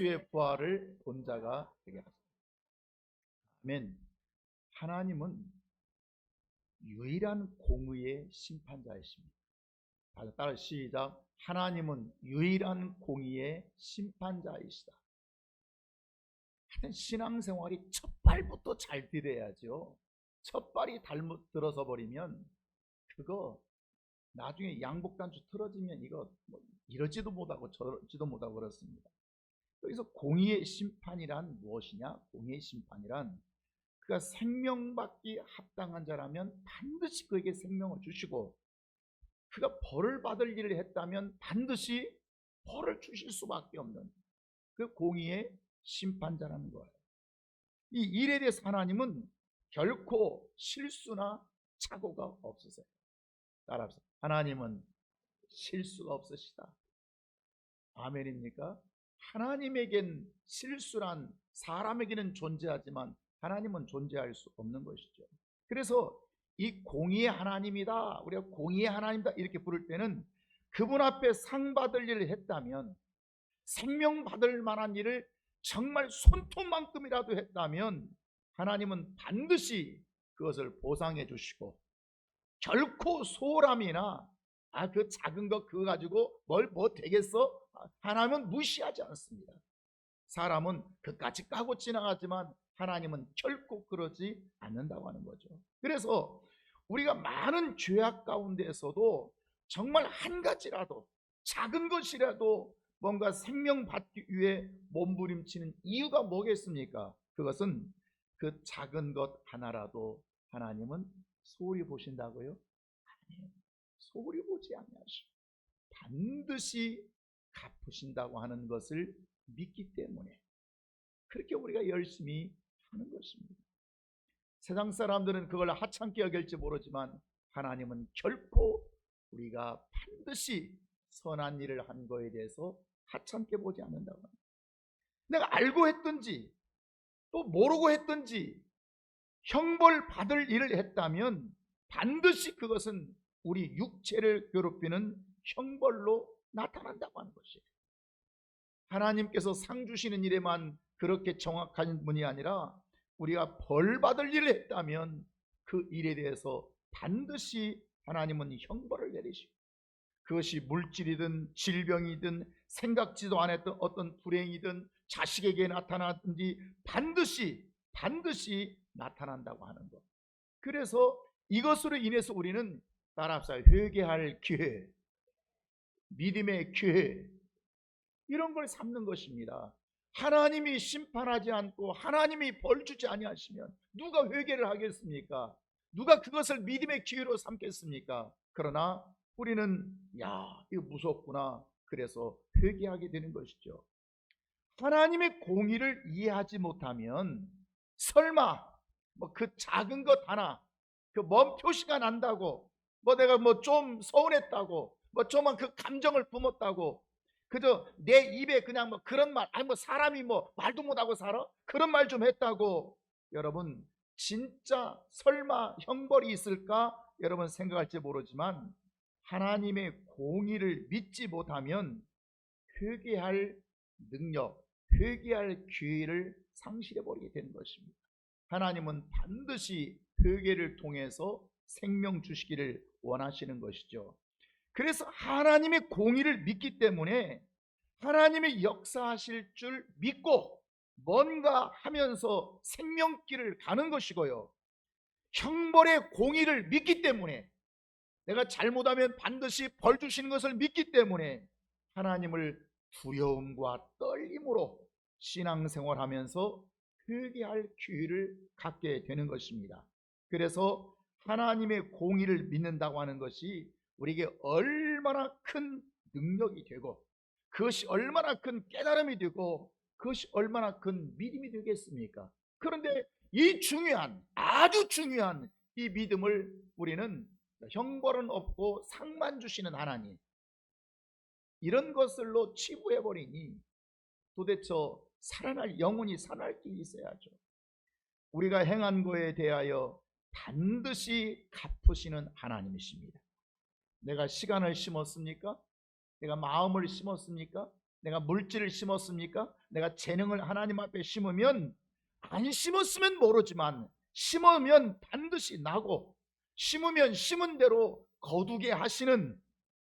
예수의 부활을 본 자가 되게 하소서. 아멘. 하나님은 유일한 공의의 심판자이십니다. 따라 시작. 하나님은 유일한 공의의 심판자이시다. 하여튼 신앙생활이 첫 발부터 잘 들어야죠. 첫 발이 잘못 들어서 버리면 그거 나중에 양복단추 틀어지면 이거 뭐 이러지도 못하고 저러지도 못하고 그렇습니다. 여기서 공의의 심판이란 무엇이냐? 공의의 심판이란 그가 생명받기 합당한 자라면 반드시 그에게 생명을 주시고, 그가 벌을 받을 일을 했다면 반드시 벌을 주실 수밖에 없는 그 공의의 심판자라는 거예요. 이 일에 대해서 하나님은 결코 실수나 착오가 없으세요. 따라서 하나님은 실수가 없으시다. 아멘입니까? 하나님에겐 실수란 사람에게는 존재하지만 하나님은 존재할 수 없는 것이죠. 그래서 이 공의의 하나님이다, 우리가 공의의 하나님이다 이렇게 부를 때는 그분 앞에 상 받을 일을 했다면, 생명 받을 만한 일을 정말 손톱만큼이라도 했다면 하나님은 반드시 그것을 보상해 주시고, 결코 소홀함이나 그 작은 거 그거 가지고 뭐 되겠어? 하나님은 무시하지 않습니다. 사람은 그까지 까고 지나가지만 하나님은 결코 그러지 않는다고 하는 거죠. 그래서 우리가 많은 죄악 가운데에서도 정말 한 가지라도, 작은 것이라도 뭔가 생명 받기 위해 몸부림치는 이유가 뭐겠습니까? 그것은 그 작은 것 하나라도 하나님은 소홀히 보신다고요? 아니에요. 소홀히 보지 아니하시고 반드시 갚으신다고 하는 것을 믿기 때문에 그렇게 우리가 열심히 하는 것입니다. 세상 사람들은 그걸 하찮게 여길지 모르지만 하나님은 결코 우리가 반드시 선한 일을 한 거에 대해서 하찮게 보지 않는다고 합니다. 내가 알고 했든지 또 모르고 했든지 형벌 받을 일을 했다면 반드시 그것은 우리 육체를 괴롭히는 형벌로 나타난다고 하는 것이에요. 하나님께서 상 주시는 일에만 그렇게 정확한 분이 아니라 우리가 벌 받을 일을 했다면 그 일에 대해서 반드시 하나님은 형벌을 내리시고, 그것이 물질이든 질병이든 생각지도 않았던 어떤 불행이든 자식에게 나타나든지 반드시 나타난다고 하는 것. 그래서 이것으로 인해서 우리는 따라합시다. 회개할 기회, 믿음의 기회, 이런 걸 삼는 것입니다. 하나님이 심판하지 않고 하나님이 벌 주지 아니하시면 누가 회개를 하겠습니까? 누가 그것을 믿음의 기회로 삼겠습니까? 그러나 우리는 이거 무섭구나, 그래서 회개하게 되는 것이죠. 하나님의 공의를 이해하지 못하면 설마 그 작은 것 하나, 그 먼 표시가 난다고, 내가 좀 서운했다고, 좀만 그 감정을 뿜었다고, 그저 내 입에 그냥 그런 말, 사람이 말도 못하고 살아? 그런 말 좀 했다고, 여러분 진짜 설마 형벌이 있을까? 여러분 생각할지 모르지만 하나님의 공의를 믿지 못하면 회개할 능력, 회개할 기회를 상실해버리게 되는 것입니다. 하나님은 반드시 회개를 통해서 생명 주시기를 원하시는 것이죠. 그래서 하나님의 공의를 믿기 때문에 하나님의 역사하실 줄 믿고 뭔가 하면서 생명길을 가는 것이고요, 형벌의 공의를 믿기 때문에, 내가 잘못하면 반드시 벌 주시는 것을 믿기 때문에 하나님을 두려움과 떨림으로 신앙생활하면서 회개할 기회를 갖게 되는 것입니다. 그래서 하나님의 공의를 믿는다고 하는 것이 우리에게 얼마나 큰 능력이 되고, 그것이 얼마나 큰 깨달음이 되고, 그것이 얼마나 큰 믿음이 되겠습니까? 그런데 이 아주 중요한 이 믿음을 우리는 형벌은 없고 상만 주시는 하나님, 이런 것들로 치부해버리니 도대체 영혼이 살아날 길이 있어야죠. 우리가 행한 거에 대하여 반드시 갚으시는 하나님이십니다. 내가 시간을 심었습니까? 내가 마음을 심었습니까? 내가 물질을 심었습니까? 내가 재능을 하나님 앞에 심으면, 안 심었으면 모르지만 심으면 반드시 나고, 심으면 심은 대로 거두게 하시는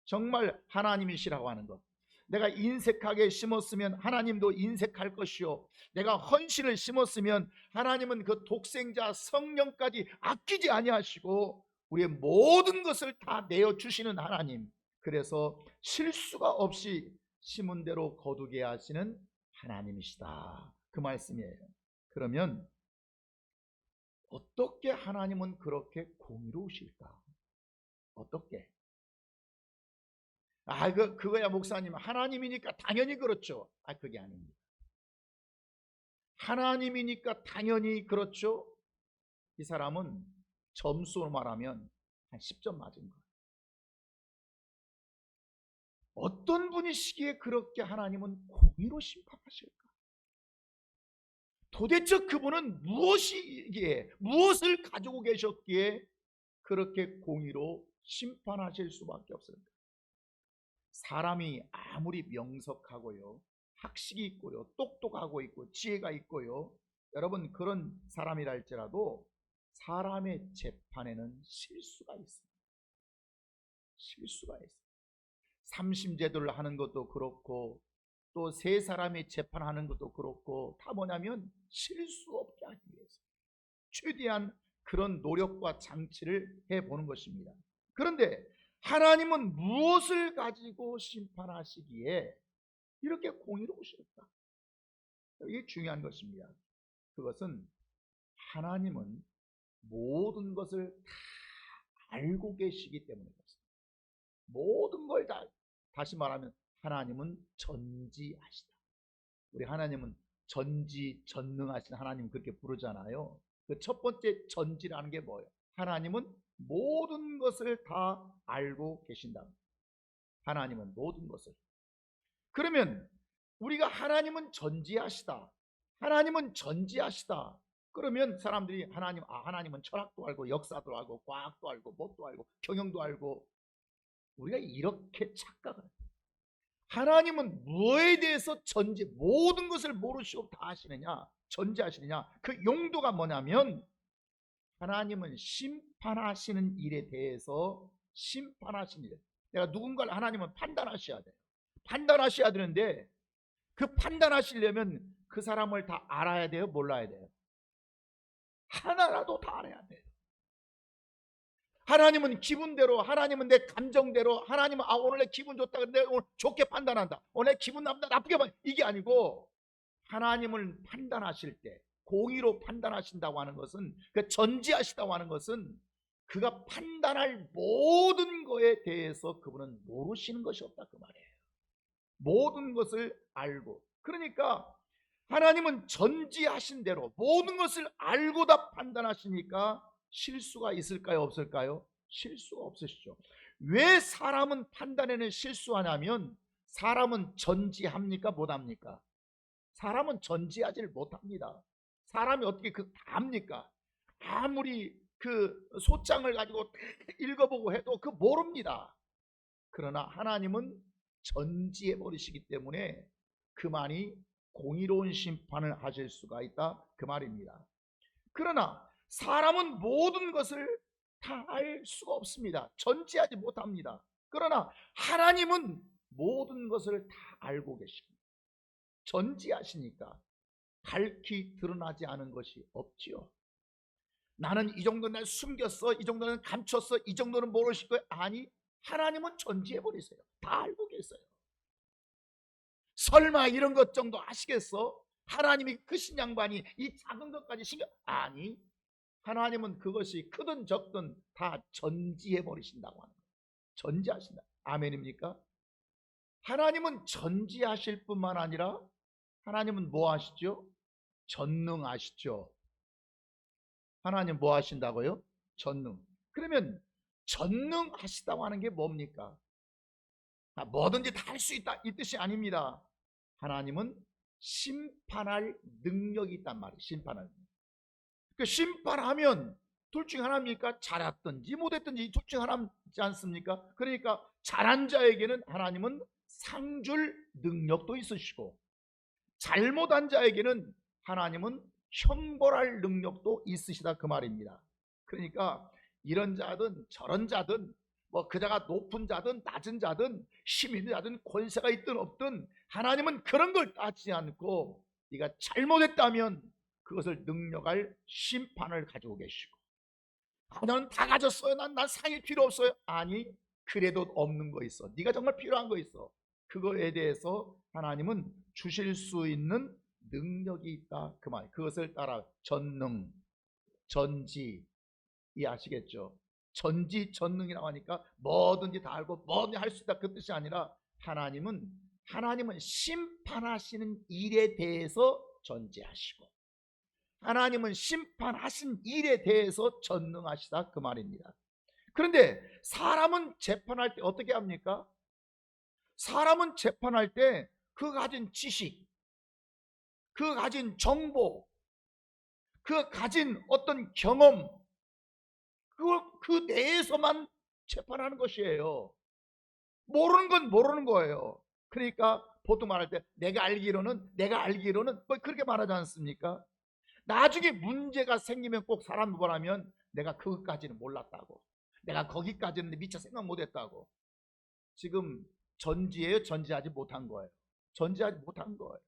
정말 하나님이시라고 하는 것. 내가 인색하게 심었으면 하나님도 인색할 것이요, 내가 헌신을 심었으면 하나님은 그 독생자 성령까지 아끼지 아니하시고 우리의 모든 것을 다 내어주시는 하나님. 그래서 실수가 없이 심은 대로 거두게 하시는 하나님이시다, 그 말씀이에요. 그러면 어떻게 하나님은 그렇게 공의로우실까? 어떻게? 그거야 목사님, 하나님이니까 당연히 그렇죠. 그게 아닙니다. 하나님이니까 당연히 그렇죠. 이 사람은 점수로 말하면 한 10점 맞은 거예요. 어떤 분이시기에 그렇게 하나님은 공의로 심판하실까? 도대체 그분은 무엇이기에, 무엇을 가지고 계셨기에 그렇게 공의로 심판하실 수밖에 없을까? 사람이 아무리 명석하고요, 학식이 있고요, 똑똑하고 있고 지혜가 있고요, 여러분 그런 사람이라 할지라도 사람의 재판에는 실수가 있습니다. 실수가 있어요. 삼심제도를 하는 것도 그렇고 또 세 사람이 재판하는 것도 그렇고 다 뭐냐면 실수 없게 하기 위해서 최대한 그런 노력과 장치를 해보는 것입니다. 그런데 하나님은 무엇을 가지고 심판하시기에 이렇게 공의로우실까? 이게 중요한 것입니다. 그것은 하나님은 모든 것을 다 알고 계시기 때문에 그렇습니다. 모든 걸 다, 다시 말하면 하나님은 전지하시다. 우리 하나님은 전지전능하신 하나님 그렇게 부르잖아요. 그 첫 번째 전지라는 게 뭐예요? 하나님은 모든 것을 다 알고 계신다. 하나님은 모든 것을. 그러면 우리가 하나님은 전지하시다, 하나님은 전지하시다, 그러면 사람들이 하나님은 철학도 알고 역사도 알고 과학도 알고 뭣도 알고 경영도 알고, 우리가 이렇게 착각을 해요. 하나님은 무엇에 대해서 모든 것을 모르시고 다 하시느냐, 전지하시느냐, 그 용도가 뭐냐면 하나님은 심판하시는 일에 대해서, 심판하시는 일, 내가 누군가를 하나님은 판단하셔야 돼요. 판단하셔야 되는데 그 판단하시려면 그 사람을 다 알아야 돼요, 몰라야 돼요? 하나라도 다 알아야 돼요. 하나님은 기분대로, 하나님은 내 감정대로, 하나님은 오늘 내 기분 좋다 근데 오늘 좋게 판단한다, 오늘 내 기분 나쁘게 이게 아니고, 하나님을 판단하실 때 공의로 판단하신다고 하는 것은, 그 전지하시다고 하는 것은 그가 판단할 모든 것에 대해서 그분은 모르시는 것이 없다, 그 말이에요. 모든 것을 알고. 그러니까 하나님은 전지하신 대로 모든 것을 알고 다 판단하시니까 실수가 있을까요, 없을까요? 실수가 없으시죠. 왜 사람은 판단에는 실수하냐면 사람은 전지합니까, 못합니까? 사람은 전지하지를 못합니다. 사람이 어떻게 다 합니까? 아무리 그 소장을 가지고 읽어보고 해도 모릅니다. 그러나 하나님은 전지해 버리시기 때문에 그만이 공의로운 심판을 하실 수가 있다, 그 말입니다. 그러나 사람은 모든 것을 다 알 수가 없습니다. 전지하지 못합니다. 그러나 하나님은 모든 것을 다 알고 계십니다. 전지하시니까 밝히 드러나지 않은 것이 없지요. 나는 이 정도는 숨겼어, 이 정도는 감췄어, 이 정도는 모르실 거예요. 아니, 하나님은 전지해 버리세요. 다 알고 계세요. 설마 이런 것 정도 아시겠어? 하나님이 크신 양반이 이 작은 것까지 신경, 아니, 하나님은 그것이 크든 적든 다 전지해 버리신다고 하는 거예요. 전지하신다. 아멘입니까? 하나님은 전지하실 뿐만 아니라 하나님은 뭐 하시죠? 전능하시죠. 하나님 뭐 하신다고요? 전능. 그러면 전능하시다고 하는 게 뭡니까? 뭐든지 다 할 수 있다 이 뜻이 아닙니다. 하나님은 심판할 능력이 있단 말이에요. 심판할. 그 심판하면 둘 중 하나입니까? 잘했든지 못했든지 둘 중 하나지 않습니까? 그러니까 잘한 자에게는 하나님은 상 줄 능력도 있으시고, 잘못한 자에게는 하나님은 형벌할 능력도 있으시다, 그 말입니다. 그러니까 이런 자든 저런 자든, 뭐 그자가 높은 자든 낮은 자든 힘이 있는 자든 권세가 있든 없든 하나님은 그런 걸 따지지 않고 네가 잘못했다면 그것을 능력할 심판을 가지고 계시고, 나는 다 가졌어요, 난 상이 필요 없어요. 아니, 그래도 없는 거 있어. 네가 정말 필요한 거 있어. 그거에 대해서 하나님은 주실 수 있는 능력이 있다, 그 말. 그것을 따라 전능, 전지, 이해하시겠죠? 전지전능이라고 하니까 뭐든지 다 알고 뭐든지 할 수 있다, 그 뜻이 아니라 하나님은 심판하시는 일에 대해서 전지하시고, 하나님은 심판하신 일에 대해서 전능하시다, 그 말입니다. 그런데 사람은 재판할 때 어떻게 합니까? 사람은 재판할 때 그 가진 지식, 그 가진 정보, 그 가진 어떤 경험, 그 내에서만 재판하는 것이에요. 모르는 건 모르는 거예요. 그러니까 보통 말할 때 내가 알기로는 뭐 그렇게 말하지 않습니까? 나중에 문제가 생기면 꼭 사람 뭐라면 내가 그것까지는 몰랐다고, 내가 거기까지는 미처 생각 못했다고. 지금 전지예요, 전지하지 못한 거예요? 전지하지 못한 거예요.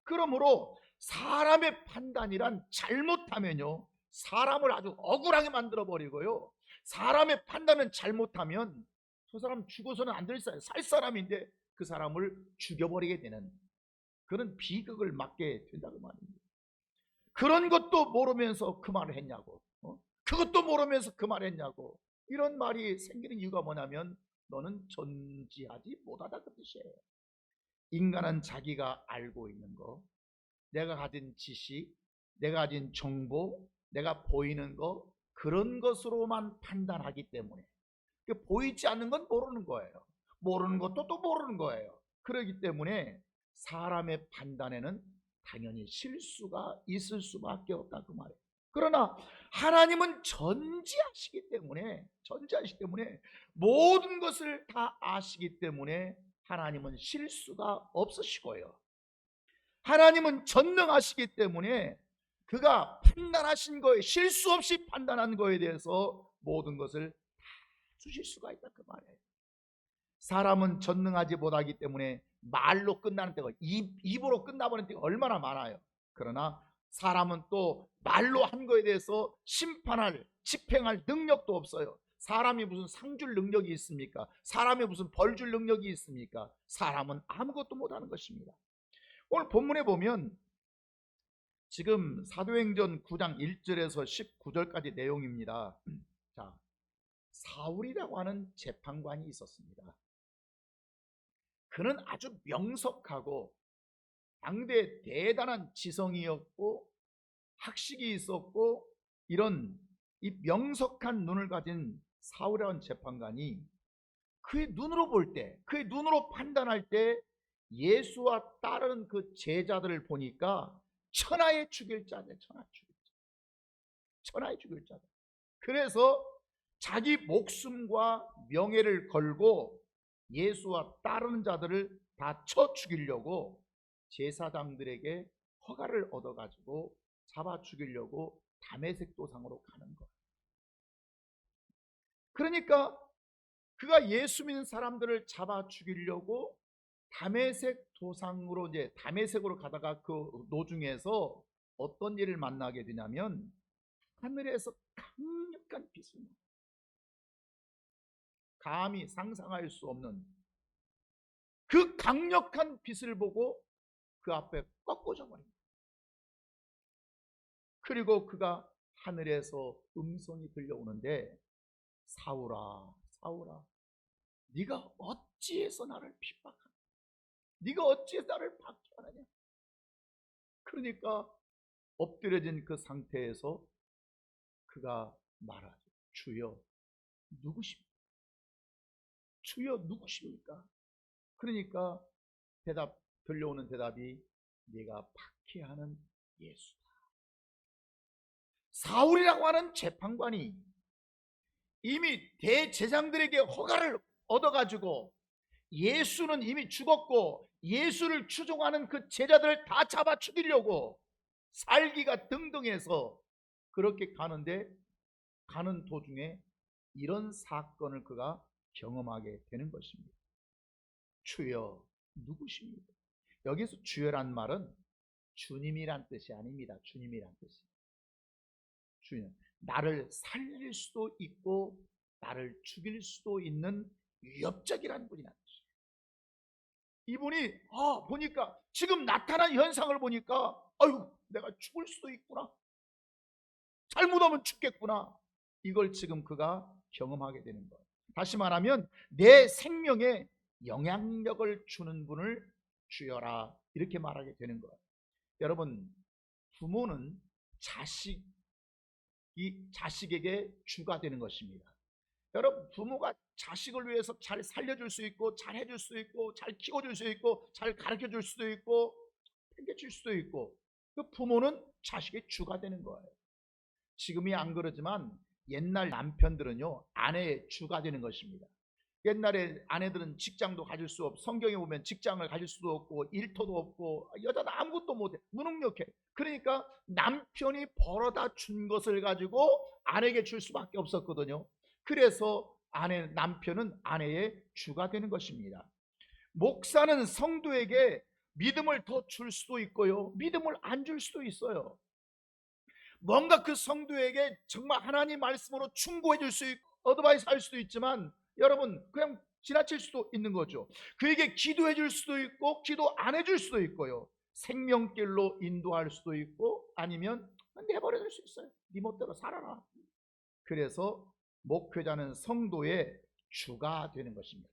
그러므로 사람의 판단이란 잘못하면요, 사람을 아주 억울하게 만들어 버리고요, 사람의 판단은 잘못하면 저 사람 죽어서는 안 될 사람, 살 사람인데 그 사람을 죽여버리게 되는 그런 비극을 맞게 된다고 말입니다. 그런 것도 모르면서 그 말을 했냐고, 그것도 모르면서 그 말을 했냐고, 이런 말이 생기는 이유가 뭐냐면 너는 전지하지 못하다, 그 뜻이에요. 인간은 자기가 알고 있는 거, 내가 가진 지식, 내가 가진 정보, 내가 보이는 거, 그런 것으로만 판단하기 때문에 보이지 않는 건 모르는 거예요. 모르는 것도 또 모르는 거예요. 그렇기 때문에 사람의 판단에는 당연히 실수가 있을 수밖에 없다, 그 말이에요. 그러나 하나님은 전지하시기 때문에 모든 것을 다 아시기 때문에 하나님은 실수가 없으시고요, 하나님은 전능하시기 때문에 그가 판단하신 거에, 실수 없이 판단한 거에 대해서 모든 것을 다 주실 수가 있다, 그 말이에요. 사람은 전능하지 못하기 때문에 말로 끝나는 때가, 입으로 끝나버리는 때가 얼마나 많아요. 그러나 사람은 또 말로 한 거에 대해서 심판할, 집행할 능력도 없어요. 사람이 무슨 상줄 능력이 있습니까? 사람이 무슨 벌줄 능력이 있습니까? 사람은 아무것도 못하는 것입니다. 오늘 본문에 보면 지금 사도행전 9장 1절에서 19절까지 내용입니다. 자, 사울이라고 하는 재판관이 있었습니다. 그는 아주 명석하고 당대 대단한 지성이었고 학식이 있었고, 이런 이 명석한 눈을 가진 사울이라는 재판관이 그의 눈으로 볼 때, 그의 눈으로 판단할 때 예수와 따르는 그 제자들을 보니까 천하에 죽일 자들, 천하에 죽일 자들. 그래서 자기 목숨과 명예를 걸고 예수와 따르는 자들을 다 쳐 죽이려고 제사장들에게 허가를 얻어가지고 잡아 죽이려고 다메섹 도상으로 가는 거예요. 그러니까 그가 예수 믿는 사람들을 잡아 죽이려고 다메섹 도상으로, 이제 다메섹으로 가다가 그 노중에서 어떤 일을 만나게 되냐면 하늘에서 강력한 빛을, 감히 상상할 수 없는 그 강력한 빛을 보고 그 앞에 꺾어져 버립니다. 그리고 그가 하늘에서 음성이 들려오는데 사울아, 사울아, 네가 어찌해서 나를 핍박하냐, 네가 어찌해서 나를 박해하느냐. 그러니까 엎드려진 그 상태에서 그가 말하죠. 주여 누구십니까? 주여 누구십니까? 그러니까 들려오는 대답이 네가 박해하는 예수다. 사울이라고 하는 재판관이 이미 대제사장들에게 허가를 얻어가지고 예수는 이미 죽었고 예수를 추종하는 그 제자들을 다 잡아 죽이려고 살기가 등등해서 그렇게 가는데, 가는 도중에 이런 사건을 그가 경험하게 되는 것입니다. 주여 누구십니까? 여기서 주여란 말은 주님이란 뜻이 아닙니다. 주님이란 뜻이, 주님, 나를 살릴 수도 있고 나를 죽일 수도 있는 위협적이라는 분이란 뜻이에요. 이분이 보니까 지금 나타난 현상을 보니까 아유, 내가 죽을 수도 있구나, 잘못하면 죽겠구나, 이걸 지금 그가 경험하게 되는 거예요. 다시 말하면 내 생명에 영향력을 주는 분을 주여라, 이렇게 말하게 되는 거예요. 여러분, 부모는 자식에게 주가 되는 것입니다. 여러분, 부모가 자식을 위해서 잘 살려줄 수 있고 잘 해줄 수 있고 잘 키워줄 수 있고 잘 가르쳐줄 수도 있고 챙겨줄 수도 있고, 그 부모는 자식의 주가 되는 거예요. 지금이 안 그러지만 옛날 남편들은요, 아내의 주가 되는 것입니다. 옛날에 아내들은 직장도 가질 수 없고, 성경에 보면 직장을 가질 수도 없고 일터도 없고 여자는 아무것도 못해, 무능력해. 그러니까 남편이 벌어다 준 것을 가지고 아내에게 줄 수밖에 없었거든요. 그래서 남편은 아내의 주가 되는 것입니다. 목사는 성도에게 믿음을 더 줄 수도 있고요, 믿음을 안 줄 수도 있어요. 뭔가 그 성도에게 정말 하나님 말씀으로 충고해 줄 수 있고 어드바이스 할 수도 있지만, 여러분, 그냥 지나칠 수도 있는 거죠. 그에게 기도해 줄 수도 있고 기도 안 해줄 수도 있고요, 생명길로 인도할 수도 있고 아니면 내버려 둘 수 있어요. 네 멋대로 살아라. 그래서 목회자는 성도의 주가 되는 것입니다.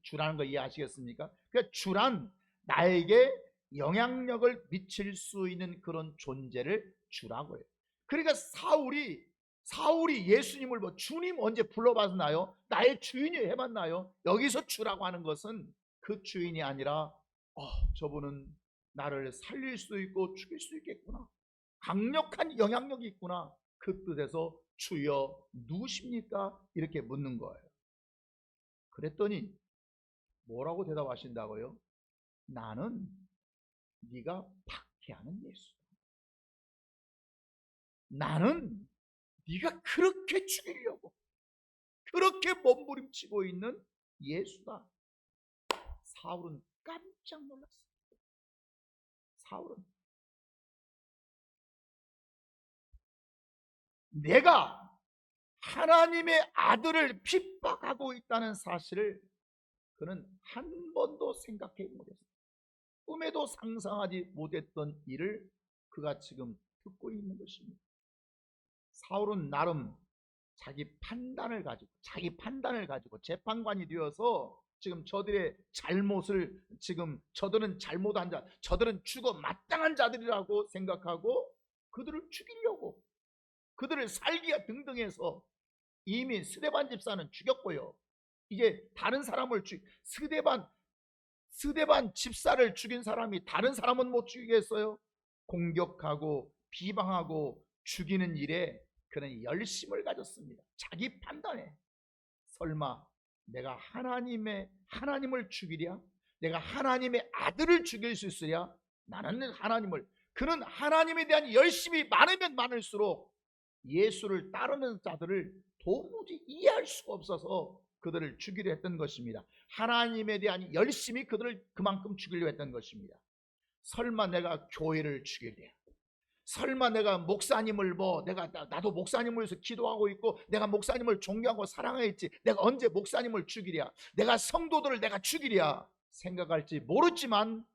주라는 거 이해하시겠습니까? 그러니까 주란 나에게 영향력을 미칠 수 있는 그런 존재를 주라고 해요. 그러니까 사울이 예수님을 주님 언제 불러봤나요? 나의 주인이 해봤나요? 여기서 주라고 하는 것은 그 주인이 아니라 저분은 나를 살릴 수도 있고 죽일 수 있겠구나, 강력한 영향력이 있구나, 그 뜻에서 주여 누구십니까? 이렇게 묻는 거예요. 그랬더니 뭐라고 대답하신다고요? 나는 네가 박해하는 예수다. 나는 네가 그렇게 죽이려고 그렇게 몸부림치고 있는 예수다. 사울은 깜짝 놀랐어요. 사울은 내가 하나님의 아들을 핍박하고 있다는 사실을 그는 한 번도 생각해 못했어요. 꿈에도 상상하지 못했던 일을 그가 지금 듣고 있는 것입니다. 사울은 나름 자기 판단을 가지고 재판관이 되어서 지금 저들의 잘못을, 지금 저들은 잘못한 자, 저들은 죽어 마땅한 자들이라고 생각하고 그들을 죽이려고, 그들을 살기가 등등해서 이미 스데반 집사는 죽였고요, 이제 다른 사람을 스데반 집사를 죽인 사람이 다른 사람은 못 죽이겠어요? 공격하고 비방하고 죽이는 일에 그는 열심을 가졌습니다. 자기 판단에 설마 내가 하나님을 죽이랴? 내가 하나님의 아들을 죽일 수 있으랴? 그는 하나님에 대한 열심이 많으면 많을수록 예수를 따르는 자들을 도무지 이해할 수가 없어서 그들을 죽이려 했던 것입니다. 하나님에 대한 열심이 그들을 그만큼 죽이려 했던 것입니다. 설마 내가 교회를 죽이랴? 설마 내가 목사님을 나도 목사님을 위해서 기도하고 있고 내가 목사님을 존경하고 사랑했지, 내가 언제 목사님을 죽이랴? 내가 성도들을 내가 죽이랴? 생각할지 모르지만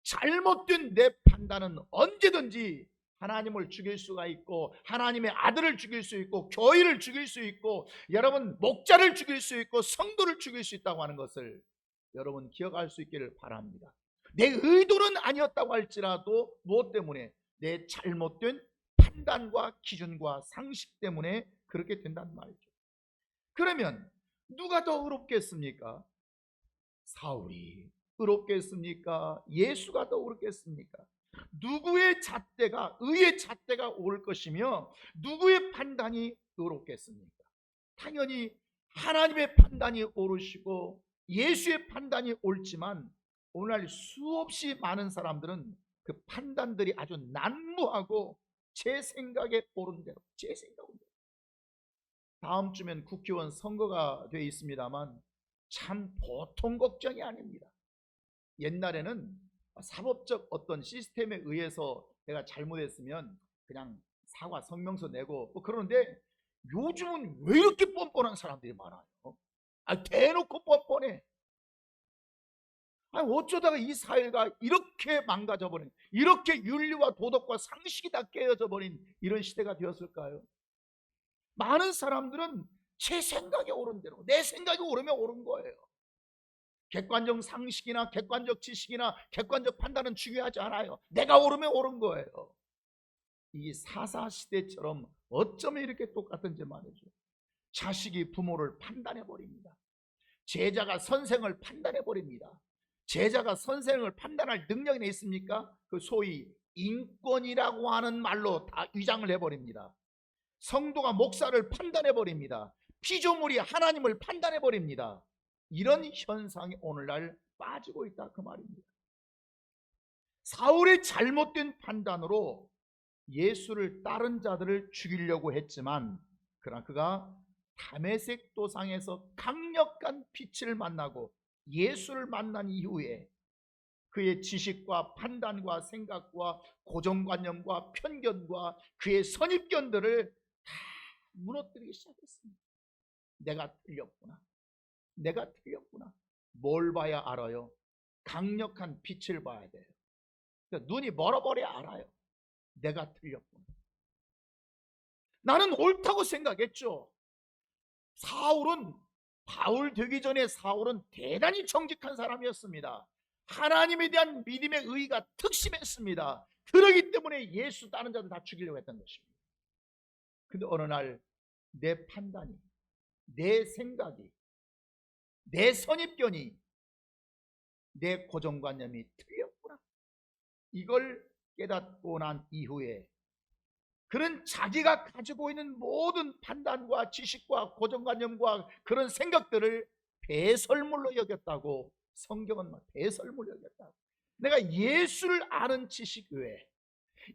잘못된 내 판단은 언제든지 하나님을 죽일 수가 있고 하나님의 아들을 죽일 수 있고 교회를 죽일 수 있고 여러분 목자를 죽일 수 있고 성도를 죽일 수 있다고 하는 것을 여러분 기억할 수 있기를 바랍니다. 내 의도는 아니었다고 할지라도 무엇 때문에? 내 잘못된 판단과 기준과 상식 때문에 그렇게 된단 말이죠. 그러면 누가 더 의롭겠습니까? 사울이 의롭겠습니까? 예수가 더 의롭겠습니까? 누구의 잣대가, 의의 잣대가 올 것이며 누구의 판단이 의롭겠습니까? 당연히 하나님의 판단이 옳으시고 예수의 판단이 옳지만 오늘날 수없이 많은 사람들은 그 판단들이 아주 난무하고 제 생각에 옳은 대로, 제 생각은 대로. 다음 주면 국회의원 선거가 돼 있습니다만 참 보통 걱정이 아닙니다. 옛날에는 사법적 어떤 시스템에 의해서 내가 잘못했으면 그냥 사과 성명서 내고 뭐 그러는데 요즘은 왜 이렇게 뻔뻔한 사람들이 많아요? 대놓고 뻔뻔해. 어쩌다가 이 사회가 이렇게 망가져버린, 이렇게 윤리와 도덕과 상식이 다 깨어져 버린 이런 시대가 되었을까요? 많은 사람들은 제 생각이 옳은 대로, 내 생각이 옳으면 옳은 거예요. 객관적 상식이나 객관적 지식이나 객관적 판단은 중요하지 않아요. 내가 옳으면 옳은 거예요. 이 사사시대처럼 어쩌면 이렇게 똑같은지 말이죠. 자식이 부모를 판단해 버립니다. 제자가 선생을 판단해 버립니다. 제자가 선생을 판단할 능력이 있습니까? 그 소위 인권이라고 하는 말로 다 위장을 해버립니다. 성도가 목사를 판단해 버립니다. 피조물이 하나님을 판단해 버립니다. 이런 현상이 오늘날 빠지고 있다 그 말입니다. 사울의 잘못된 판단으로 예수를 따른 자들을 죽이려고 했지만 그러나 그가 다메섹 도상에서 강력한 빛을 만나고 예수를 만난 이후에 그의 지식과 판단과 생각과 고정관념과 편견과 그의 선입견들을 다 무너뜨리기 시작했습니다. 내가 틀렸구나. 내가 틀렸구나. 뭘 봐야 알아요? 강력한 빛을 봐야 돼요. 그러니까 눈이 멀어버려야 알아요. 내가 틀렸구나. 나는 옳다고 생각했죠. 사울은 바울 되기 전에 사울은 대단히 정직한 사람이었습니다. 하나님에 대한 믿음의 의의가 특심했습니다. 그러기 때문에 예수 따르는 자들 다 죽이려고 했던 것입니다. 근데 어느 날 내 판단이, 내 생각이, 내 선입견이, 내 고정관념이 틀렸구나. 이걸 깨닫고 난 이후에 그런 자기가 가지고 있는 모든 판단과 지식과 고정관념과 그런 생각들을 배설물로 여겼다고 성경은 배설물로 여겼다고. 내가 예수를 아는 지식 외에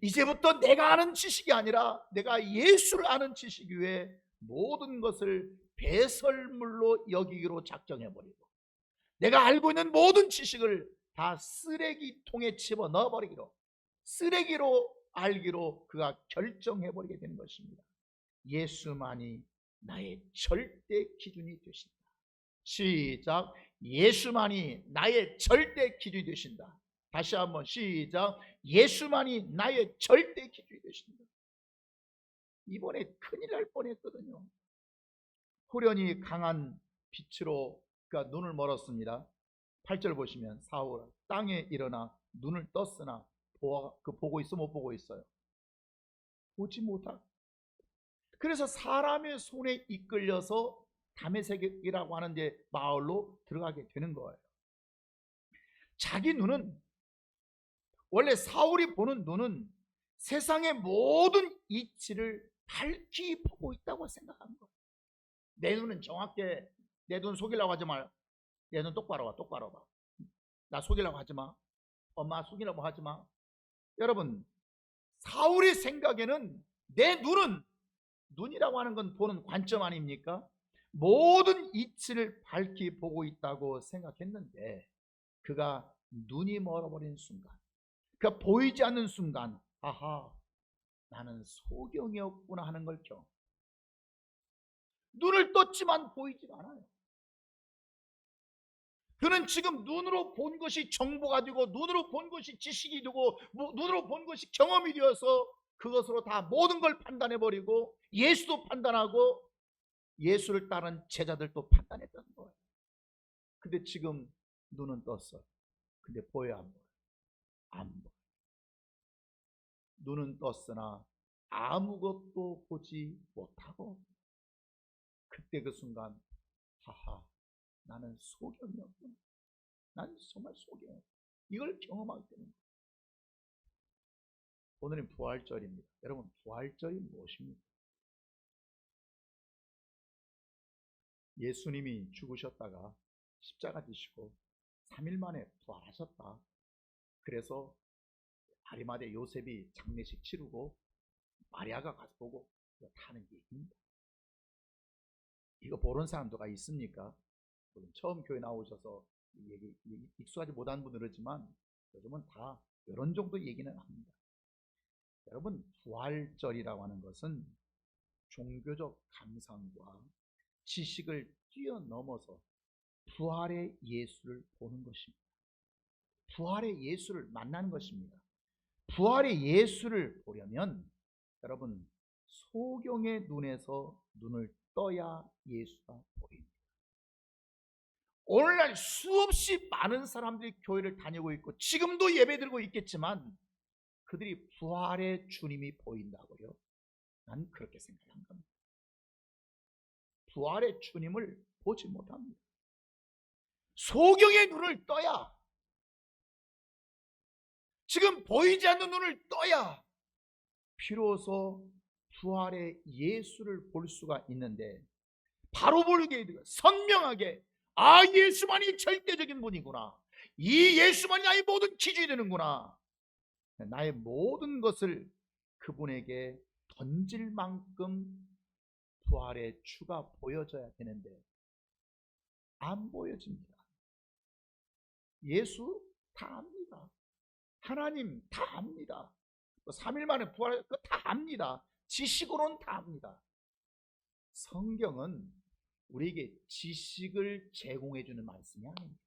이제부터 내가 아는 지식이 아니라 내가 예수를 아는 지식 외에 모든 것을 배설물로 여기기로 작정해버리고 내가 알고 있는 모든 지식을 다 쓰레기통에 집어넣어 버리기로 쓰레기로 알기로 그가 결정해버리게 되는 것입니다. 예수만이 나의 절대 기준이 되신다. 시작. 예수만이 나의 절대 기준이 되신다. 다시 한번 시작. 예수만이 나의 절대 기준이 되신다. 이번에 큰일 날 뻔했거든요. 후련히 강한 빛으로 그가 눈을 멀었습니다. 8절 보시면 사울 땅에 일어나 눈을 떴으나 보고 있어 못 보고 있어요? 보지 못하고. 그래서 사람의 손에 이끌려서 다메섹이라고 하는 데 마을로 들어가게 되는 거예요. 자기 눈은 원래 사울이 보는 눈은 세상의 모든 이치를 밝히 보고 있다고 생각한 거예요. 내 눈은 정확해. 내 눈 속이려고 하지 마. 내 눈 똑바로 봐. 똑바로 봐. 나 속이려고 하지 마. 엄마 속이려고 하지 마. 여러분, 사울의 생각에는 내 눈은 눈이라고 하는 건 보는 관점 아닙니까? 모든 이치를 밝히 보고 있다고 생각했는데 그가 눈이 멀어버린 순간, 그가 보이지 않는 순간, 아하, 나는 소경이었구나 하는 걸 경험. 눈을 떴지만 보이지 않아요. 그는 지금 눈으로 본 것이 정보가 되고 눈으로 본 것이 지식이 되고 눈으로 본 것이 경험이 되어서 그것으로 다 모든 걸 판단해버리고 예수도 판단하고 예수를 따른 제자들도 판단했던 거예요. 근데 지금 눈은 떴어요. 근데 보여 안 보여? 안 보여. 눈은 떴으나 아무것도 보지 못하고 그때 그 순간 하하, 나는 소경이었구나. 난 정말 소경. 이걸 경험하게 되는 거예요. 오늘은 부활절입니다. 여러분, 부활절이 무엇입니까? 예수님이 죽으셨다가 십자가 지시고 3일 만에 부활하셨다. 그래서 아리마대 요셉이 장례식 치르고 마리아가 가서 보고 타는 얘기입니다. 이거 모르는 사람도가 있습니까? 처음 교회 나오셔서 얘기 익숙하지 못한 분은 그렇지만 요즘은 다 이런 정도 얘기는 합니다. 여러분, 부활절이라고 하는 것은 종교적 감상과 지식을 뛰어넘어서 부활의 예수를 보는 것입니다. 부활의 예수를 만나는 것입니다. 부활의 예수를 보려면 여러분, 소경의 눈에서 눈을 떠야 예수가 보입니다. 오늘날 수없이 많은 사람들이 교회를 다니고 있고 지금도 예배드리고 있겠지만 그들이 부활의 주님이 보인다고요? 난 그렇게 생각한 겁니다. 부활의 주님을 보지 못합니다. 소경의 눈을 떠야, 지금 보이지 않는 눈을 떠야 비로소 부활의 예수를 볼 수가 있는데, 바로 보게 되고 선명하게 예수만이 절대적인 분이구나, 이 예수만이 나의 모든 기준이 되는구나, 나의 모든 것을 그분에게 던질 만큼 부활의 주가 보여져야 되는데 안 보여집니다. 예수 다 압니다. 하나님 다 압니다. 3일 만에 부활 그거 다 압니다. 지식으로는 다 압니다. 성경은 우리에게 지식을 제공해 주는 말씀이 아닙니다.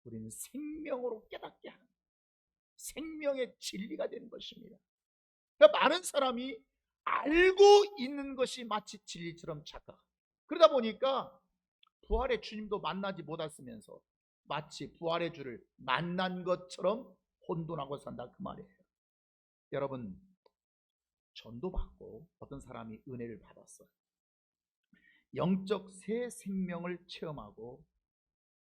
우리는 생명으로 깨닫게 하는, 생명의 진리가 되는 것입니다. 그러니까 많은 사람이 알고 있는 것이 마치 진리처럼 착각합니다. 그러다 보니까 부활의 주님도 만나지 못했으면서 마치 부활의 주를 만난 것처럼 혼돈하고 산다, 그 말이에요. 여러분, 전도받고 어떤 사람이 은혜를 받았어요. 영적 새 생명을 체험하고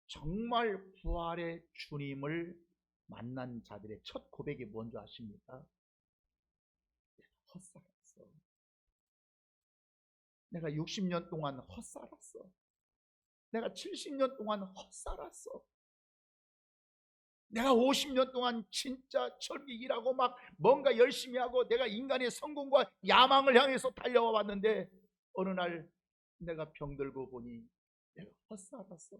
정말 부활의 주님을 만난 자들의 첫 고백이 뭔지 아십니까? 헛살았어. 내가 60년 동안 헛살았어. 내가 70년 동안 헛살았어. 내가 50년 동안 진짜 철기 일하고 막 뭔가 열심히 하고 내가 인간의 성공과 야망을 향해서 달려와 봤는데 어느 날 내가 병들고 보니 내가 헛살았어.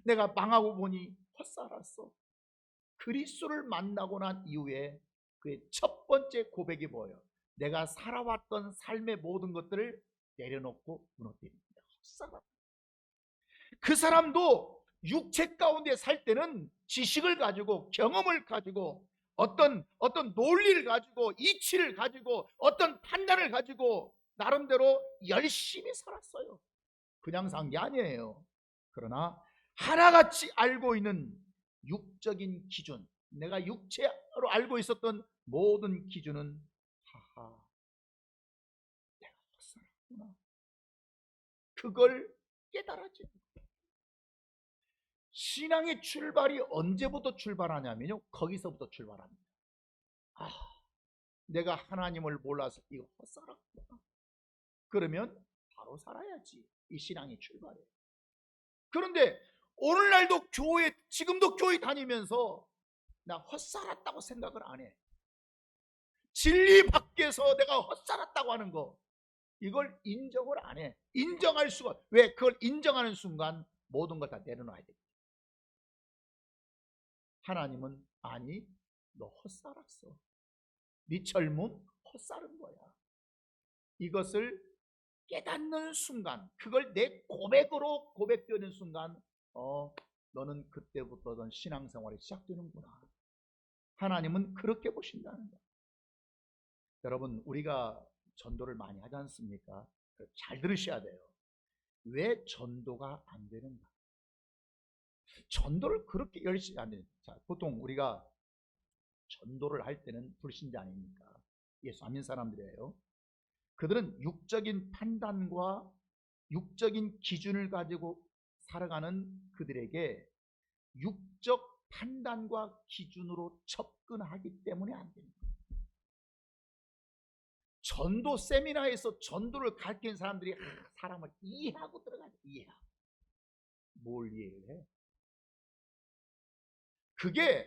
내가 망하고 보니 헛살았어. 그리스도를 만나고 난 이후에 그의 첫 번째 고백이 뭐예요? 내가 살아왔던 삶의 모든 것들을 내려놓고 무너뜨립니다. 헛살았다. 그 사람도 육체 가운데 살 때는 지식을 가지고 경험을 가지고 어떤 논리를 가지고 이치를 가지고 어떤 판단을 가지고 나름대로 열심히 살았어요. 그냥 산 게 아니에요. 그러나 하나같이 알고 있는 육적인 기준, 내가 육체로 알고 있었던 모든 기준은 하하, 내가 헛살았구나, 그걸 깨달았지. 신앙의 출발이 언제부터 출발하냐면요, 거기서부터 출발합니다. 내가 하나님을 몰라서 이거 헛살았구나. 그러면 바로 살아야지. 이 신앙의 출발이에요. 그런데 오늘날도 교회, 지금도 교회 다니면서 나 헛살았다고 생각을 안 해. 진리 밖에서 내가 헛살았다고 하는 거, 이걸 인정을 안 해. 인정할 수가, 왜? 그걸 인정하는 순간 모든 걸 다 내려놔야 돼. 하나님은 아니, 너 헛살았어. 네 젊음 헛살은 거야. 이것을 깨닫는 순간, 그걸 내 고백으로 고백되는 순간 너는 그때부터 넌 신앙생활이 시작되는구나. 하나님은 그렇게 보신다는 거야. 여러분, 우리가 전도를 많이 하지 않습니까? 잘 들으셔야 돼요. 왜 전도가 안 되는가? 전도를 그렇게 열심히 안 해요. 자, 보통 우리가 전도를 할 때는 불신자 아닙니까? 예수 안 믿는 사람들이에요. 그들은 육적인 판단과 육적인 기준을 가지고 살아가는 그들에게 육적 판단과 기준으로 접근하기 때문에 안 됩니다. 전도 세미나에서 전도를 가르치는 사람들이 사람을 이해하고 들어가죠. 이해하고. 뭘 이해를 해? 그게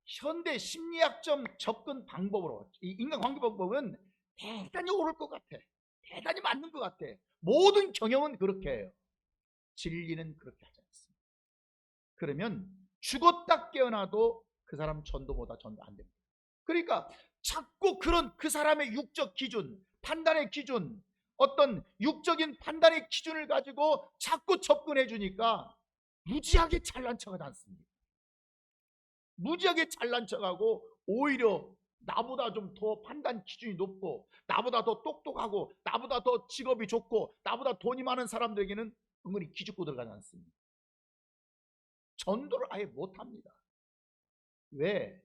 현대 심리학적 접근 방법으로, 이 인간관계 방법은 대단히 옳을 것 같아. 대단히 맞는 것 같아. 모든 경영은 그렇게 해요. 진리는 그렇게 하지 않습니다. 그러면 죽었다 깨어나도 그 사람 전도보다 전도 안 됩니다. 그러니까 자꾸 그런 그 사람의 육적 기준, 판단의 기준, 어떤 육적인 판단의 기준을 가지고 자꾸 접근해 주니까 무지하게 잘난 척하지 않습니다. 무지하게 잘난 척하고 오히려 나보다 좀 더 판단 기준이 높고 나보다 더 똑똑하고 나보다 더 직업이 좋고 나보다 돈이 많은 사람들에게는 은근히 기죽고 들어가지 않습니다. 전도를 아예 못합니다. 왜?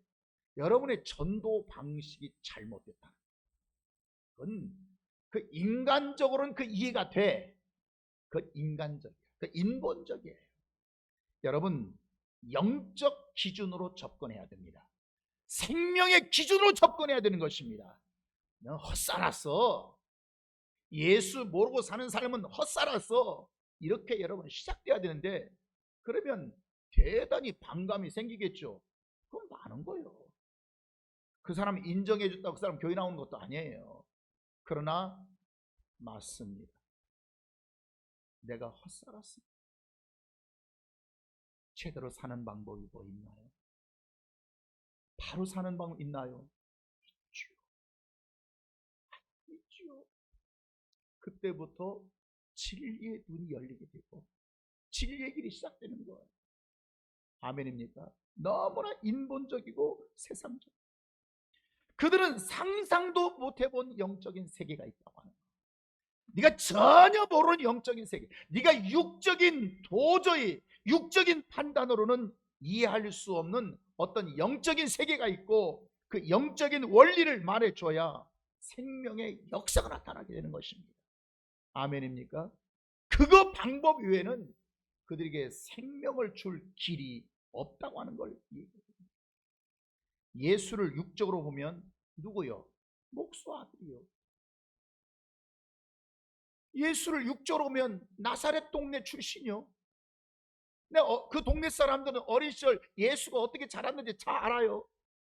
여러분의 전도 방식이 잘못됐다. 그건 그 인간적으로는 그 이해가 돼. 그 인간적이야. 그 인본적이에요. 여러분, 영적 기준으로 접근해야 됩니다. 생명의 기준으로 접근해야 되는 것입니다. 너 헛살았어. 예수 모르고 사는 삶은 헛살았어. 이렇게 여러분 시작돼야 되는데, 그러면 대단히 반감이 생기겠죠. 그건 많은 거예요. 그 사람 인정해 줬다고 그 사람 교회 나오는 것도 아니에요. 그러나 맞습니다. 내가 헛살았습니다. 제대로 사는 방법이 뭐 있나요? 바로 사는 방법 있나요? 있죠. 그때부터 진리의 눈이 열리게 되고 진리의 길이 시작되는 거예요. 아멘입니까? 너무나 인본적이고 세상적. 그들은 상상도 못 해본 영적인 세계가 있다고 하는 거예요. 네가 전혀 모르는 영적인 세계, 네가 도저히 육적인 판단으로는 이해할 수 없는 어떤 영적인 세계가 있고 그 영적인 원리를 말해줘야 생명의 역사가 나타나게 되는 것입니다. 아멘입니까? 그거 방법 외에는 그들에게 생명을 줄 길이 없다고 하는 걸 얘기합니다. 예수를 육적으로 보면 누구요? 목수 아들이요. 예수를 육적으로 보면 나사렛 동네 출신이요. 그 동네 사람들은 어린 시절 예수가 어떻게 자랐는지 잘 알아요.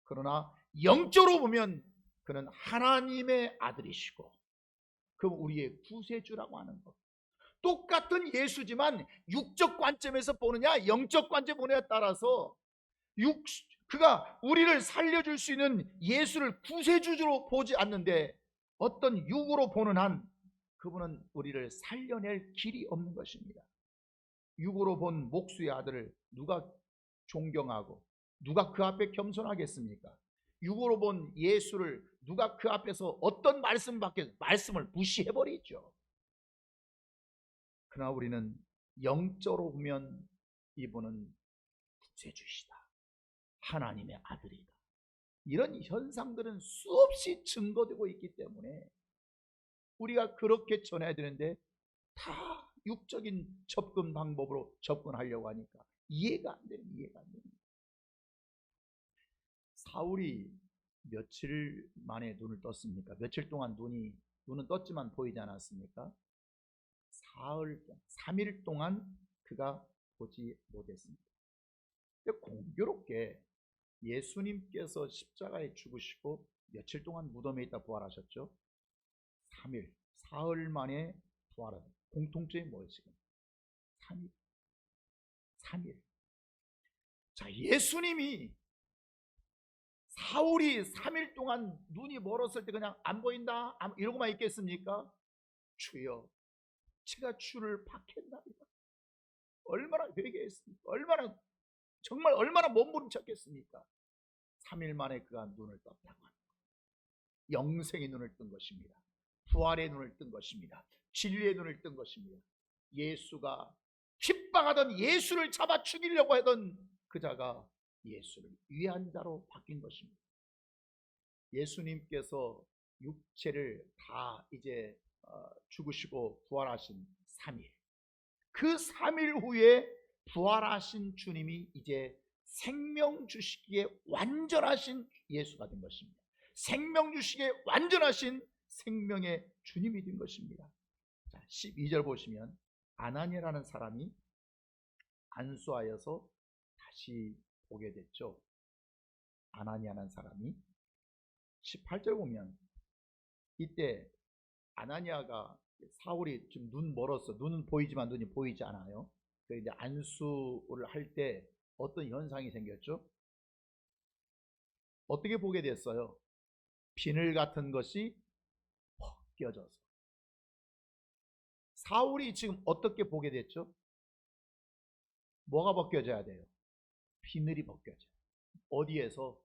그러나 영적으로 보면 그는 하나님의 아들이시고 그럼 우리의 구세주라고 하는 것. 똑같은 예수지만 육적 관점에서 보느냐 영적 관점 보느냐에 따라서 그가 우리를 살려줄 수 있는 예수를 구세주로 보지 않는데 어떤 육으로 보는 한 그분은 우리를 살려낼 길이 없는 것입니다. 육으로 본 목수의 아들을 누가 존경하고 누가 그 앞에 겸손하겠습니까? 육으로 본 예수를 누가 그 앞에서 어떤 말씀을 무시해버리죠. 그러나 우리는 영적으로 보면 이분은 구세주시다. 하나님의 아들이다. 이런 현상들은 수없이 증거되고 있기 때문에 우리가 그렇게 전해야 되는데 다 육적인 접근 방법으로 접근하려고 하니까 이해가 안 됩니다. 사울이 며칠 만에 눈을 떴습니까? 며칠 동안 눈은 떴지만 보이지 않았습니까? 3일 동안 그가 보지 못했습니다. 공교롭게 예수님께서 십자가에 죽으시고 며칠 동안 무덤에 있다 부활하셨죠? 3일, 사흘 만에 부활하셨습니다. 공통점이 뭐예요 지금? 3일. 자, 예수님이 사울이 3일 동안 눈이 멀었을 때 그냥 안 보인다 이러고만 있겠습니까? 주여 제가 주를 박했나이다. 얼마나 회개했습니까? 얼마나 몸부림쳤겠습니까? 3일 만에 그가 눈을 떴다고 합니다. 영생의 눈을 뜬 것입니다. 부활의 눈을 뜬 것입니다. 진리의 눈을 뜬 것입니다. 예수가 핍박하던 예수를 잡아 죽이려고 하던 그 자가 예수를 위한 자로 바뀐 것입니다. 예수님께서 육체를 다 이제 죽으시고 부활하신 3일, 그 3일 후에 부활하신 주님이 이제 생명 주시기에 완전하신 예수가 된 것입니다. 생명 주시기에 완전하신 생명의 주님이 된 것입니다. 자, 12절 보시면 아나니아라는 사람이 안수하여서 다시 보게 됐죠. 아나니아라는 사람이 18절 보면 이때 아나니아가 사울이 지금 눈 멀었어. 눈은 보이지만 눈이 보이지 않아요. 이제 안수를 할 때 어떤 현상이 생겼죠? 어떻게 보게 됐어요? 비늘 같은 것이 벗겨져서. 사울이 지금 어떻게 보게 됐죠? 뭐가 벗겨져야 돼요? 비늘이 벗겨져요. 어디에서?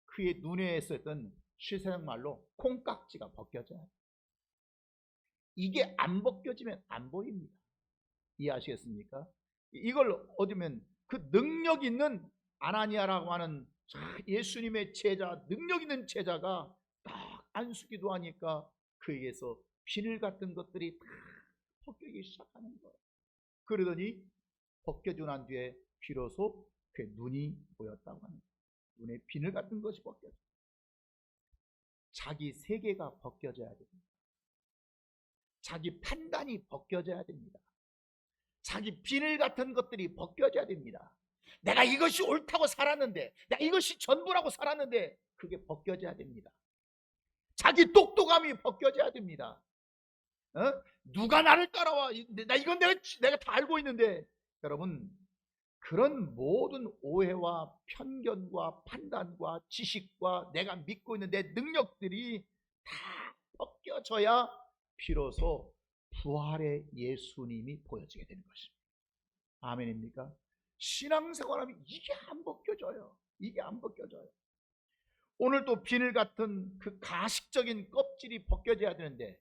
그의 눈에 있었던 실생말로 콩깍지가 벗겨져요. 이게 안 벗겨지면 안 보입니다. 이해하시겠습니까? 이걸 얻으면 그 능력 있는 아나니아라고 하는 예수님의 제자, 능력 있는 제자가 딱 안수기도 하니까 그에게서 비늘 같은 것들이 다 벗겨지기 시작하는 거예요. 그러더니 벗겨지고 난 뒤에 비로소 그 눈이 보였다고 하는 거예요. 눈에 비늘 같은 것이 벗겨져. 자기 세계가 벗겨져야 됩니다. 자기 판단이 벗겨져야 됩니다. 자기 비늘 같은 것들이 벗겨져야 됩니다. 내가 이것이 옳다고 살았는데, 내가 이것이 전부라고 살았는데 그게 벗겨져야 됩니다. 자기 똑똑함이 벗겨져야 됩니다. 누가 나를 따라와? 이건 내가 다 알고 있는데. 여러분, 그런 모든 오해와 편견과 판단과 지식과 내가 믿고 있는 내 능력들이 다 벗겨져야 비로소 부활의 예수님이 보여지게 되는 것입니다. 아멘입니까? 신앙생활하면 이게 안 벗겨져요. 이게 안 벗겨져요. 오늘도 비늘 같은 그 가식적인 껍질이 벗겨져야 되는데,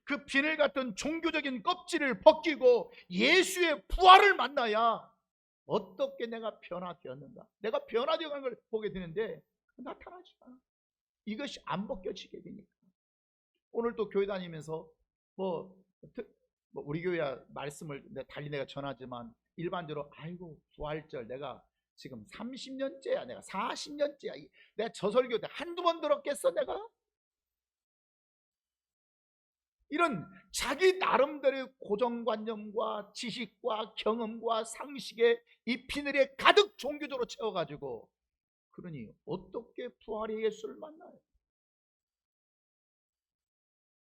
그 비늘 같은 종교적인 껍질을 벗기고 예수의 부활을 만나야 어떻게 내가 변화되었는가, 내가 변화되어가는 걸 보게 되는데 나타나지 않아. 이것이 안 벗겨지게 되니까. 오늘 또 교회 다니면서 우리 교회 말씀을 달리 내가 전하지만 일반적으로 아이고 부활절 내가 지금 30년째야, 내가 40년째야, 내가 저 설교 때 한두 번 들었겠어 내가? 이런 자기 나름대로의 고정관념과 지식과 경험과 상식에 이 비늘에 가득 종교적으로 채워가지고, 그러니 어떻게 부활의 예수를 만나요?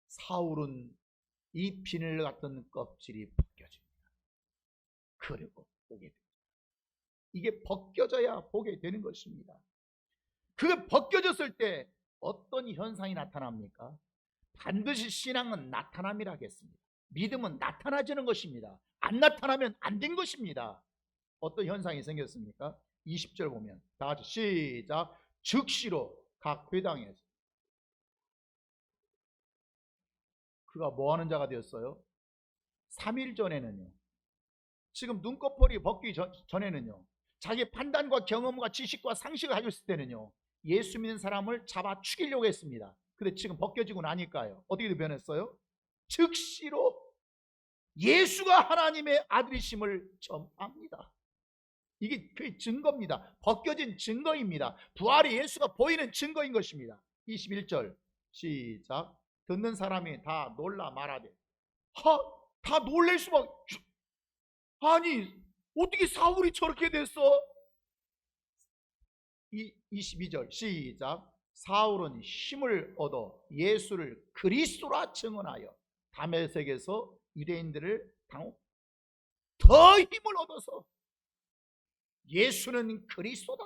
사울은 이 비늘 같은 껍질이 벗겨집니다. 그리고 보게 됩니다. 이게 벗겨져야 보게 되는 것입니다. 그게 벗겨졌을 때 어떤 현상이 나타납니까? 반드시 신앙은 나타남이라 하겠습니다. 믿음은 나타나지는 것입니다. 안 나타나면 안 된 것입니다. 어떤 현상이 생겼습니까? 20절 보면 다 같이 시작. 즉시로 각 회당에서 그가 뭐하는 자가 되었어요? 3일 전에는요, 지금 눈꺼풀이 벗기 전에는요, 자기 판단과 경험과 지식과 상식을 가지고 있을 때는요, 예수 믿는 사람을 잡아 죽이려고 했습니다. 근데 지금 벗겨지고 나니까요, 어떻게 변했어요? 즉시로 예수가 하나님의 아들이심을 전합니다. 이게 그 증거입니다. 벗겨진 증거입니다. 부활의 예수가 보이는 증거인 것입니다. 21절 시작. 듣는 사람이 다 놀라 말하되, 다 놀랄 수밖에. 아니 어떻게 사울이 저렇게 됐어? 22절 시작. 사울은 힘을 얻어 예수를 그리스도라 증언하여 다메섹에서 유대인들을 더 힘을 얻어서 예수는 그리스도다,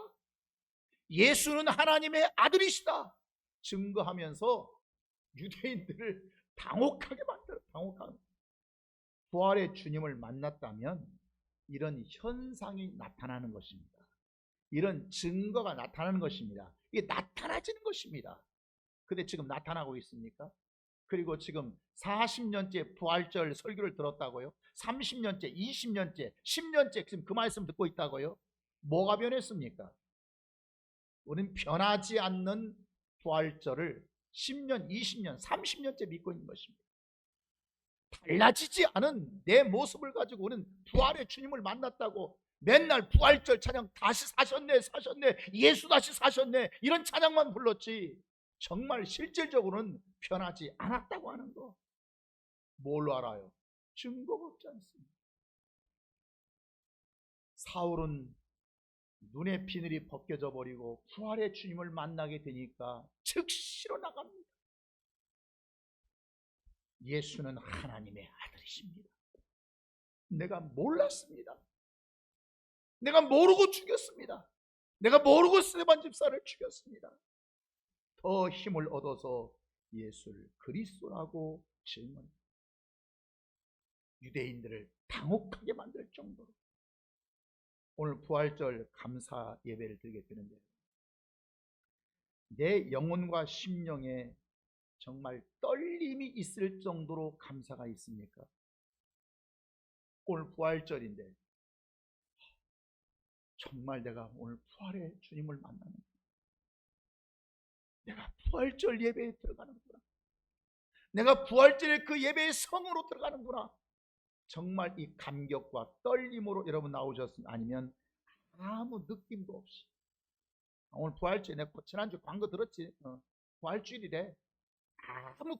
예수는 하나님의 아들이시다 증거하면서 유대인들을 당혹하게 만들어. 당혹하게. 부활의 주님을 만났다면 이런 현상이 나타나는 것입니다. 이런 증거가 나타나는 것입니다. 이게 나타나지는 것입니다. 근데 지금 나타나고 있습니까? 그리고 지금 40년째 부활절 설교를 들었다고요? 30년째, 20년째, 10년째 지금 그 말씀 듣고 있다고요? 뭐가 변했습니까? 우리는 변하지 않는 부활절을 10년, 20년, 30년째 믿고 있는 것입니다. 달라지지 않은 내 모습을 가지고 우리는 부활의 주님을 만났다고 맨날 부활절 찬양 다시 사셨네, 예수 다시 사셨네, 이런 찬양만 불렀지 정말 실질적으로는 변하지 않았다고 하는 거. 뭘로 알아요? 증거가 없지 않습니다. 사울은 눈의 비늘이 벗겨져 버리고 부활의 주님을 만나게 되니까 즉시로 나갑니다. 예수는 하나님의 아들이십니다. 내가 몰랐습니다. 내가 모르고 죽였습니다. 내가 모르고 스데반 집사를 죽였습니다. 더 힘을 얻어서 예수를 그리스도라고 증언, 유대인들을 당혹하게 만들 정도로. 오늘 부활절 감사 예배를 드리게 되는데, 내 영혼과 심령에 정말 떨림이 있을 정도로 감사가 있습니까? 오늘 부활절인데 정말 내가 오늘 부활의 주님을 만나는, 내가 부활절 예배에 들어가는구나, 내가 부활절에 그 예배의 성으로 들어가는구나. 정말 이 감격과 떨림으로 여러분 나오셨습니다. 아니면 아무 느낌도 없이, 오늘 부활절, 내가 지난주 광고 들었지, 부활주일이래. 아무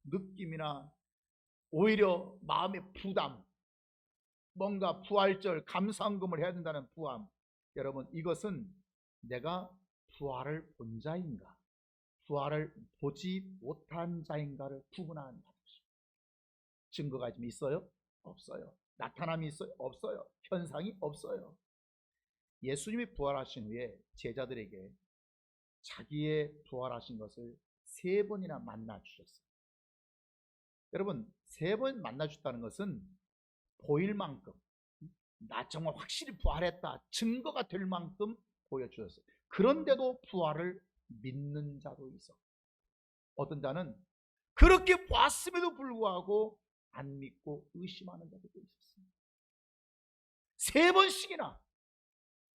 느낌이나 오히려 마음의 부담, 뭔가 부활절 감사헌금을 해야 된다는 부담. 여러분, 이것은 내가 부활을 본 자인가, 부활을 보지 못한 자인가를 구분하는 것입니다. 증거가 좀 있어요? 없어요. 나타남이 있어요? 없어요. 현상이 없어요. 예수님이 부활하신 후에 제자들에게 자기의 부활하신 것을 3번이나 만나 주셨어요. 여러분, 3번 만나 주셨다는 것은 보일 만큼, 나 정말 확실히 부활했다, 증거가 될 만큼 보여주셨어요. 그런데도 부활을 믿는 자도 있어. 어떤 자는 그렇게 봤음에도 불구하고 안 믿고 의심하는 자들도 있었습니다. 3번씩이나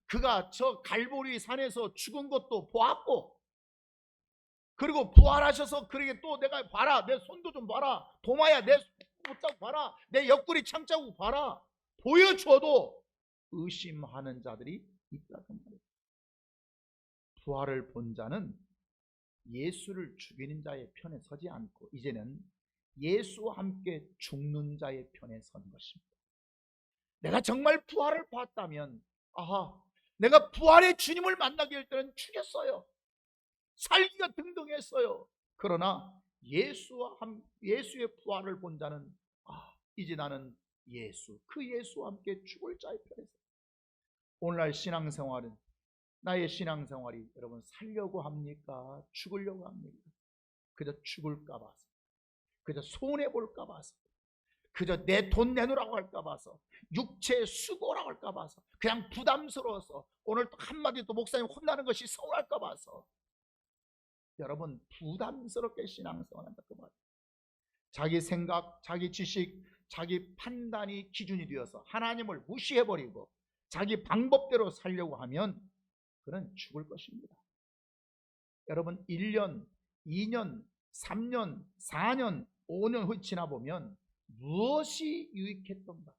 그가 저 갈보리 산에서 죽은 것도 보았고, 그리고 부활하셔서 그에게 또 내가 봐라, 내 손도 좀 봐라, 도마야 내 손자국 봐라, 내 옆구리 창자국 봐라, 보여줘도 의심하는 자들이 있다는 말이에요. 부활을 본 자는 예수를 죽이는 자의 편에 서지 않고 이제는 예수와 함께 죽는 자의 편에 선 것입니다. 내가 정말 부활을 봤다면, 아하, 내가 부활의 주님을 만나게 될 때는 죽였어요, 살기가 등등했어요. 그러나 예수의 부활을 본 자는, 이제 나는 그 예수와 함께 죽을 자의 편에서. 오늘날 신앙생활은, 나의 신앙생활이 여러분 살려고 합니까? 죽으려고 합니까? 그저 죽을까 봐서, 그저 손해볼까 봐서, 그저 내 돈 내놓으라고 할까 봐서, 육체의 수고라고 할까 봐서, 그냥 부담스러워서, 오늘 또 한마디 또 목사님 혼나는 것이 서운할까 봐서. 여러분, 부담스럽게 신앙생활한다 그 말이에요. 자기 생각, 자기 지식, 자기 판단이 기준이 되어서 하나님을 무시해버리고 자기 방법대로 살려고 하면 그는 죽을 것입니다. 여러분, 1년, 2년, 3년, 4년, 5년 후 지나보면 무엇이 유익했던가?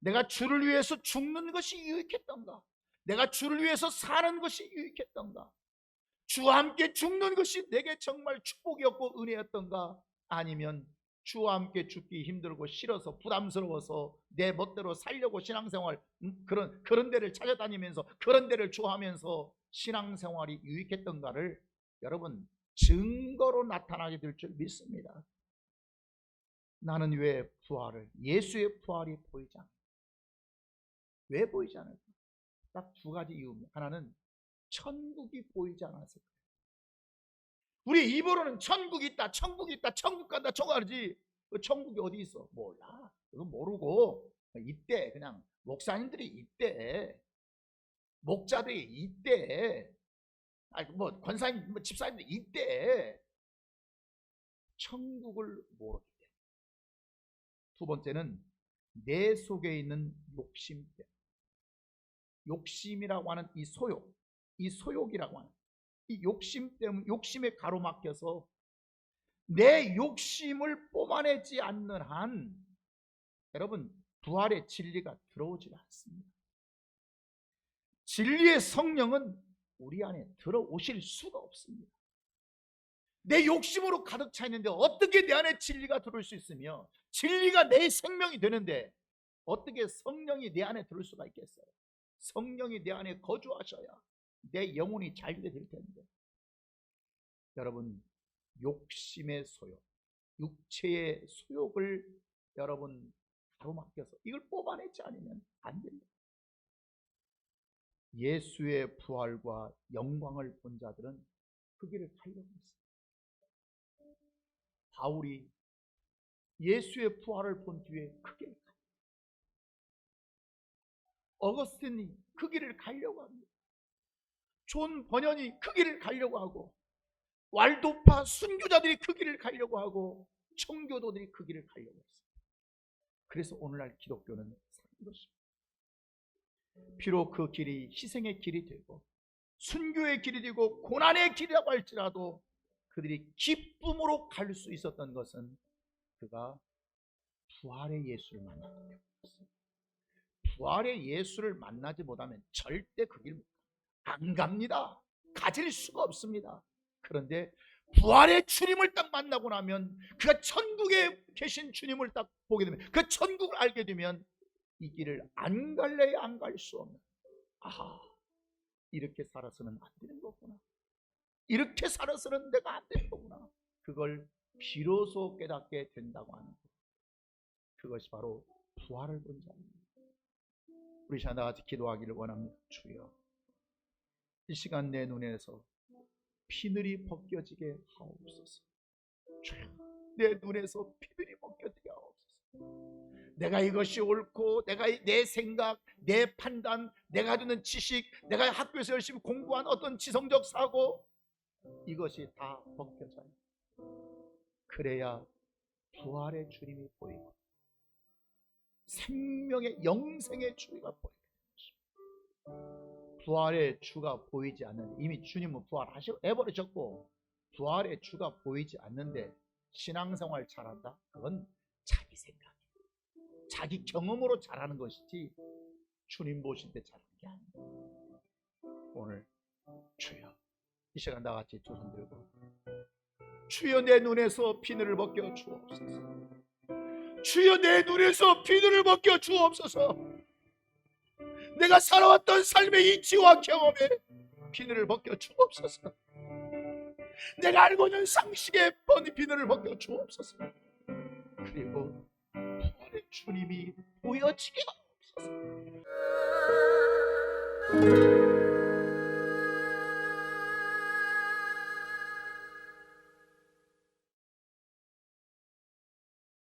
내가 주를 위해서 죽는 것이 유익했던가? 내가 주를 위해서 사는 것이 유익했던가? 주와 함께 죽는 것이 내게 정말 축복이었고 은혜였던가? 아니면 주와 함께 죽기 힘들고 싫어서 부담스러워서 내 멋대로 살려고 신앙생활, 그런 데를 찾아다니면서 그런 데를 좋아하면서 신앙생활이 유익했던가를 여러분 증거로 나타나게 될 줄 믿습니다. 나는 왜 예수의 부활이 보이지 않을까? 왜 보이지 않을까? 딱 2가지 이유입니다. 하나는 천국이 보이지 않았을까? 우리 입으로는 천국이 있다, 천국이 있다, 천국 간다, 천국 가지. 천국이 어디 있어? 몰라. 그거 모르고 있대. 그냥 목사님들이 있대, 목자들이 있대, 뭐 권사님, 뭐 집사님들이 있대. 천국을 모르기 때문에. 2번째는 내 속에 있는 욕심 때문에. 욕심이라고 하는 이 소욕이라고 하는 이 욕심 때문에, 욕심에 가로막혀서 내 욕심을 뽑아내지 않는 한 여러분 부활의 진리가 들어오지 않습니다. 진리의 성령은 우리 안에 들어오실 수가 없습니다. 내 욕심으로 가득 차 있는데 어떻게 내 안에 진리가 들어올 수 있으며 진리가 내 생명이 되는데 어떻게 성령이 내 안에 들어올 수가 있겠어요? 성령이 내 안에 거주하셔야 내 영혼이 자유가 될 텐데, 여러분, 욕심의 소욕, 육체의 소욕을 여러분 가로막혀서 이걸 뽑아내지 않으면 안 됩니다. 예수의 부활과 영광을 본 자들은 그 길을 가려고 했어요. 바울이 예수의 부활을 본 뒤에 그 길을 가요. 어거스틴이 그 길을 가려고 합니다. 존 버년이 그 길을 가려고 하고, 왈도파 순교자들이 그 길을 가려고 하고, 청교도들이 그 길을 가려고 했어요. 그래서 오늘날 기독교는 사는 것입니다. 비록 그 길이 희생의 길이 되고 순교의 길이 되고 고난의 길이라고 할지라도 그들이 기쁨으로 갈 수 있었던 것은 그가 부활의 예수를 만났기 때문이었습니다. 부활의 예수를 만나지 못하면 절대 그 길 안 갑니다. 가질 수가 없습니다. 그런데 부활의 주님을 딱 만나고 나면, 그가 천국에 계신 주님을 딱 보게 되면, 그 천국을 알게 되면 이 길을 안 갈래 안 갈 수 없는, 아, 이렇게 살아서는 안 되는 거구나, 이렇게 살아서는 내가 안 되는 거구나, 그걸 비로소 깨닫게 된다고 하는 것, 그것이 바로 부활을 본 자입니다. 우리 자 나같이 기도하기를 원합니다. 주여, 이 시간 내 눈에서 피늘이 벗겨지게 하옵소서. 주여, 내 눈에서 피늘이 벗겨지게 하옵소서. 내가 이것이 옳고, 내가 내 생각, 내 판단, 내가 가지는 지식, 내가 학교에서 열심히 공부한 어떤 지성적 사고, 이것이 다 벗겨져요. 그래야 부활의 주님이 보이고 생명의 영생의 주가 보이게 됩니다. 부활의 주가 보이지 않는데, 이미 주님은 부활해버리셨고 부활의 주가 보이지 않는데 신앙생활 잘한다? 그건 자기 생각이에요. 자기 경험으로 잘하는 것이지 주님 보실 때 잘하는 게 아니에요. 오늘 주여, 이 시간 나같이 두 손 들고, 주여 내 눈에서 비늘을 벗겨 주옵소서. 주여 내 눈에서 비늘을 벗겨 주옵소서. 내가 살아왔던 삶의 이치와 경험에 비늘을 벗겨 주옵소서. 내가 알고 있는 상식의 비늘을 벗겨 주옵소서. 그리고 부활의 주님이 보여지게 하옵소서.